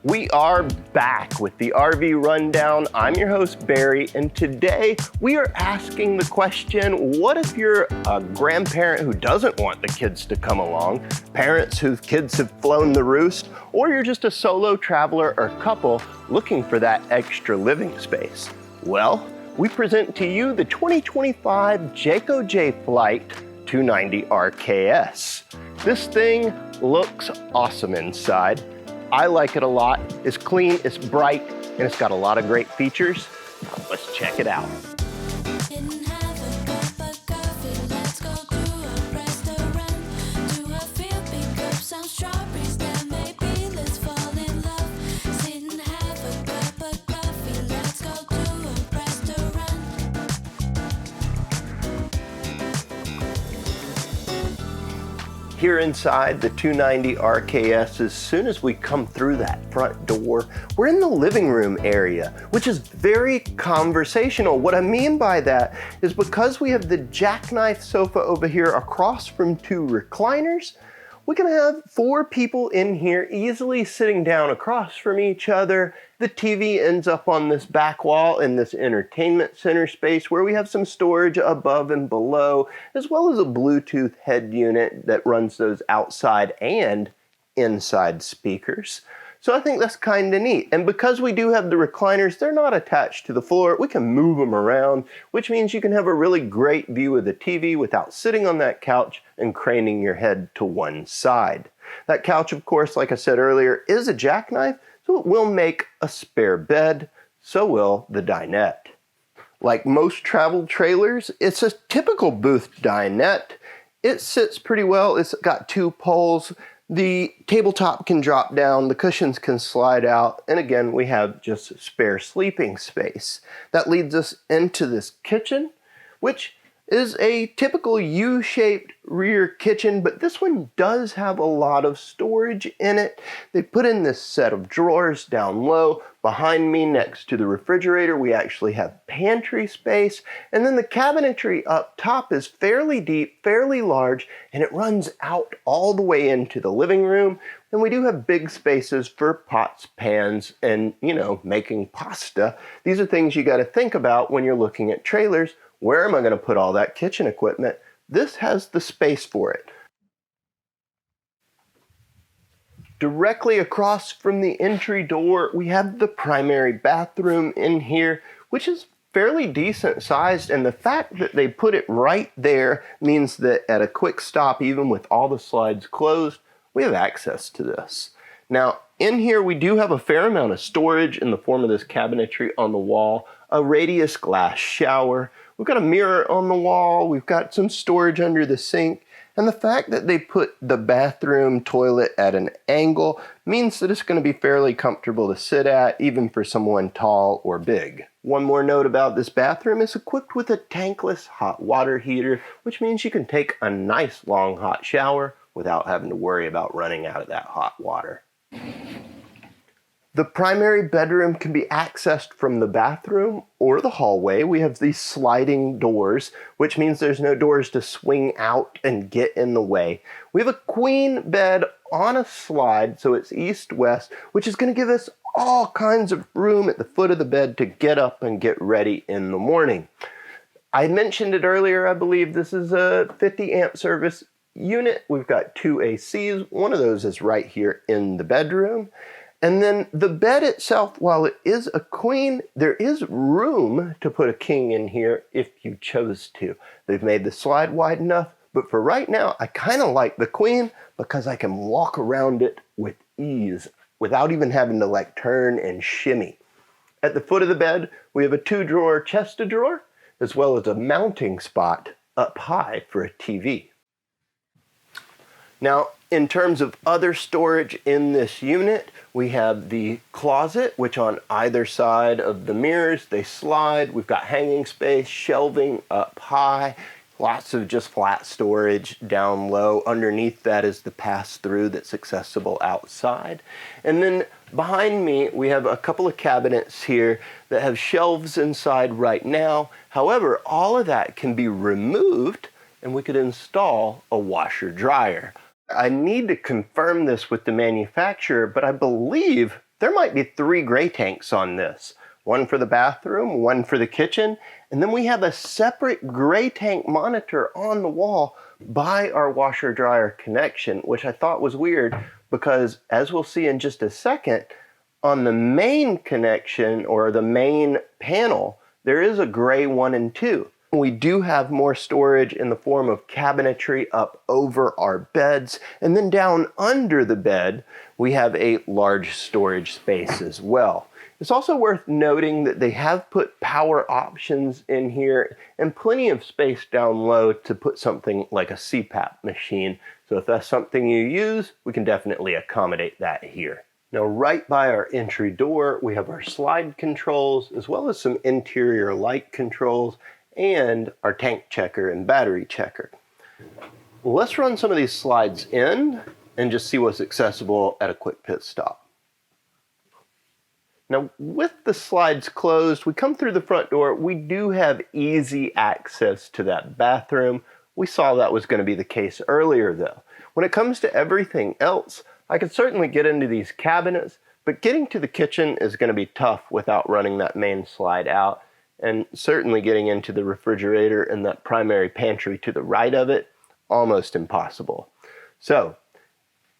We are back with the RV Rundown. I'm your host, Barry, and today we are asking the question, what if you're a grandparent who doesn't want the kids to come along, parents whose kids have flown the roost, or you're just a solo traveler or couple looking for that extra living space? Well, we present to you the 2025 Jayco Jay Flight 290 RKS. This thing looks awesome inside. I like it a lot. It's clean, it's bright, and it's got a lot of great features. Let's check it out. Here inside the 290 RKS, as soon as we come through that front door, we're in the living room area, which is very conversational. What I mean by that is because we have the jackknife sofa over here across from two recliners, we can have 4 people in here easily sitting down across from each other. The TV ends up on this back wall in this entertainment center space where we have some storage above and below, as well as a Bluetooth head unit that runs those outside and inside speakers. So I think that's kind of neat. And because we do have the recliners, they're not attached to the floor. We can move them around, which means you can have a really great view of the TV without sitting on that couch and craning your head to one side. That couch, of course, like I said earlier, is a jackknife, so it will make a spare bed. So will the dinette. Like most travel trailers, it's a typical booth dinette. It sits pretty well. It's got 2 poles. The tabletop can drop down, the cushions can slide out, and again, we have just spare sleeping space. That leads us into this kitchen, which is a typical U-shaped rear kitchen, but this one does have a lot of storage in it. They put in this set of drawers down low. Behind me, next to the refrigerator, we actually have pantry space, and then the cabinetry up top is fairly deep, fairly large, and it runs out all the way into the living room. And we do have big spaces for pots, pans, and, making pasta. These are things you got to think about when you're looking at trailers. Where am I going to put all that kitchen equipment? This has the space for it. Directly across from the entry door, we have the primary bathroom in here, which is fairly decent sized, and the fact that they put it right there means that at a quick stop, even with all the slides closed, we have access to this. Now, in here we do have a fair amount of storage in the form of this cabinetry on the wall, a radius glass shower, we've got a mirror on the wall, we've got some storage under the sink, and the fact that they put the bathroom toilet at an angle means that it's going to be fairly comfortable to sit at, even for someone tall or big. One more note about this bathroom, it's equipped with a tankless hot water heater, which means you can take a nice long hot shower without having to worry about running out of that hot water. The primary bedroom can be accessed from the bathroom or the hallway. We have these sliding doors, which means there's no doors to swing out and get in the way. We have a queen bed on a slide, so it's east-west, which is going to give us all kinds of room at the foot of the bed to get up and get ready in the morning. I mentioned it earlier, I believe this is a 50 amp service unit. We've got 2 ACs. One of those is right here in the bedroom. And then the bed itself, while it is a queen, there is room to put a king in here if you chose to. They've made the slide wide enough, but for right now, I kind of like the queen because I can walk around it with ease without even having to turn and shimmy. At the foot of the bed, we have a 2-drawer chest of drawer, as well as a mounting spot up high for a TV. Now, in terms of other storage in this unit, we have the closet, which on either side of the mirrors, they slide. We've got hanging space, shelving up high, lots of just flat storage down low. Underneath that is the pass-through that's accessible outside. And then behind me, we have a couple of cabinets here that have shelves inside right now. However, all of that can be removed and we could install a washer-dryer. I need to confirm this with the manufacturer, but I believe There might be 3 gray tanks on this. One for the bathroom, one for the kitchen, and then we have a separate gray tank monitor on the wall by our washer dryer connection, which I thought was weird because, as we'll see in just a second, on the main connection or the main panel, there is a gray 1 and 2. We do have more storage in the form of cabinetry up over our beds, and then down under the bed we have a large storage space as well. It's also worth noting that they have put power options in here and plenty of space down low to put something like a CPAP machine. So if that's something you use, we can definitely accommodate that here. Now, right by our entry door, we have our slide controls, as well as some interior light controls, and our tank checker and battery checker. Let's run some of these slides in and just see what's accessible at a quick pit stop. Now, with the slides closed, we come through the front door. We do have easy access to that bathroom. We saw that was going to be the case earlier, though. When it comes to everything else, I could certainly get into these cabinets, but getting to the kitchen is going to be tough without running that main slide out, and certainly getting into the refrigerator and that primary pantry to the right of it, almost impossible. So,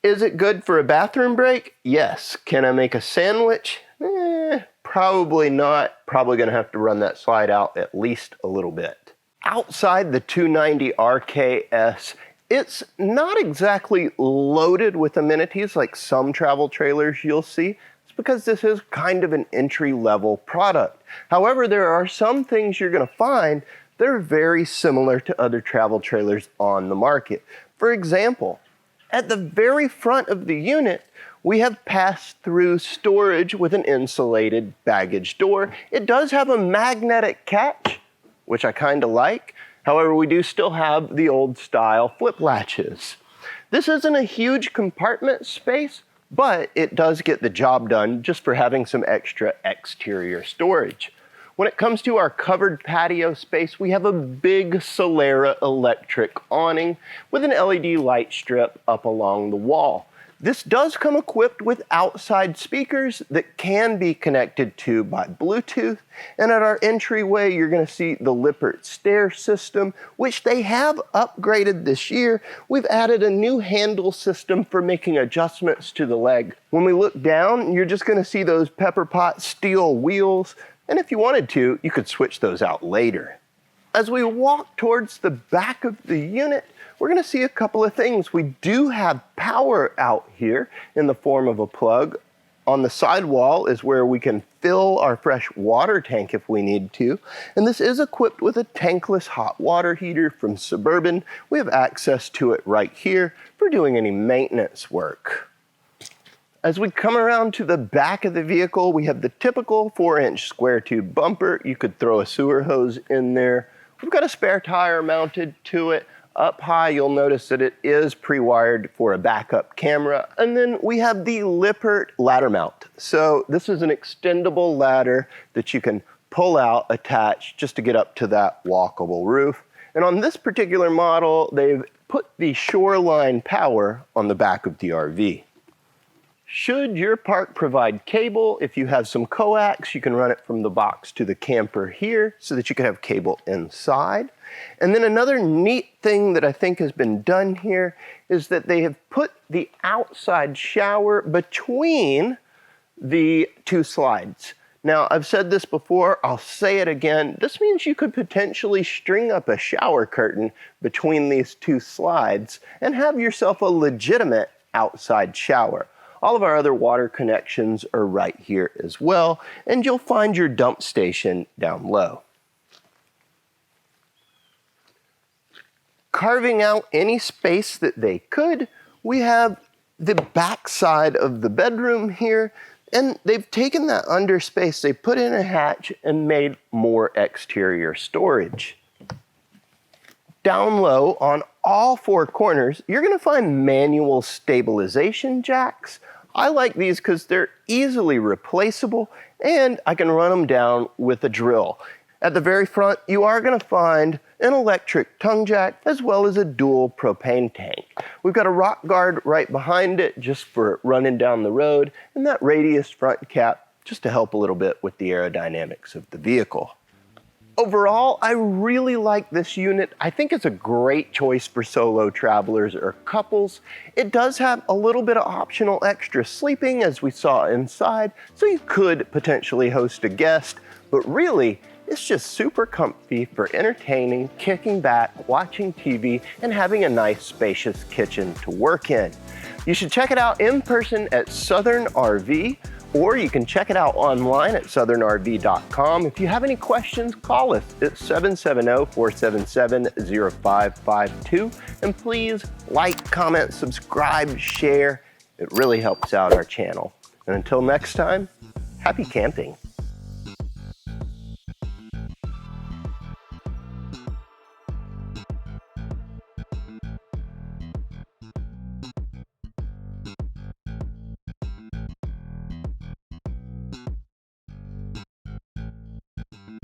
is it good for a bathroom break? Yes. Can I make a sandwich? Probably not. Probably going to have to run that slide out at least a little bit. Outside the 290 RKS, it's not exactly loaded with amenities like some travel trailers you'll see. It's because this is kind of an entry-level product. However, there are some things you're going to find that are very similar to other travel trailers on the market. For example, at the very front of the unit, we have pass-through storage with an insulated baggage door. It does have a magnetic catch, which I kind of like. However, we do still have the old style flip latches. This isn't a huge compartment space, but it does get the job done just for having some extra exterior storage. When it comes to our covered patio space, we have a big Solera electric awning with an LED light strip up along the wall. This does come equipped with outside speakers that can be connected to by Bluetooth. And at our entryway, you're going to see the Lippert stair system, which they have upgraded this year. We've added a new handle system for making adjustments to the leg. When we look down, you're just going to see those pepper pot steel wheels. And if you wanted to, you could switch those out later. As we walk towards the back of the unit, we're going to see a couple of things. We do have power out here in the form of a plug. On the sidewall is where we can fill our fresh water tank if we need to. And this is equipped with a tankless hot water heater from Suburban. We have access to it right here for doing any maintenance work. As we come around to the back of the vehicle, we have the typical 4-inch square tube bumper. You could throw a sewer hose in there. We've got a spare tire mounted to it. Up high, you'll notice that it is pre-wired for a backup camera. And then we have the Lippert ladder mount. So this is an extendable ladder that you can pull out, attach, just to get up to that walkable roof. And on this particular model, they've put the Shoreline power on the back of the RV. Should your park provide cable, if you have some coax, you can run it from the box to the camper here so that you can have cable inside. And then another neat thing that I think has been done here is that they have put the outside shower between the 2 slides. Now, I've said this before, I'll say it again. This means you could potentially string up a shower curtain between these 2 slides and have yourself a legitimate outside shower. All of our other water connections are right here as well, and you'll find your dump station down low. Carving out any space that they could, we have the back side of the bedroom here, and they've taken that under space, they put in a hatch and made more exterior storage. Down low on all 4 corners, you're going to find manual stabilization jacks. I like these because they're easily replaceable and I can run them down with a drill. At the very front, you are going to find an electric tongue jack, as well as a dual propane tank. We've got a rock guard right behind it just for running down the road, and that radius front cap just to help a little bit with the aerodynamics of the vehicle. Overall, I really like this unit. I think it's a great choice for solo travelers or couples. It does have a little bit of optional extra sleeping, as we saw inside, so you could potentially host a guest, but really, it's just super comfy for entertaining, kicking back, watching TV, and having a nice spacious kitchen to work in. You should check it out in person at Southern RV, or you can check it out online at southernrv.com. If you have any questions, call us at 770-477-0552. And please like, comment, subscribe, share. It really helps out our channel. And until next time, happy camping.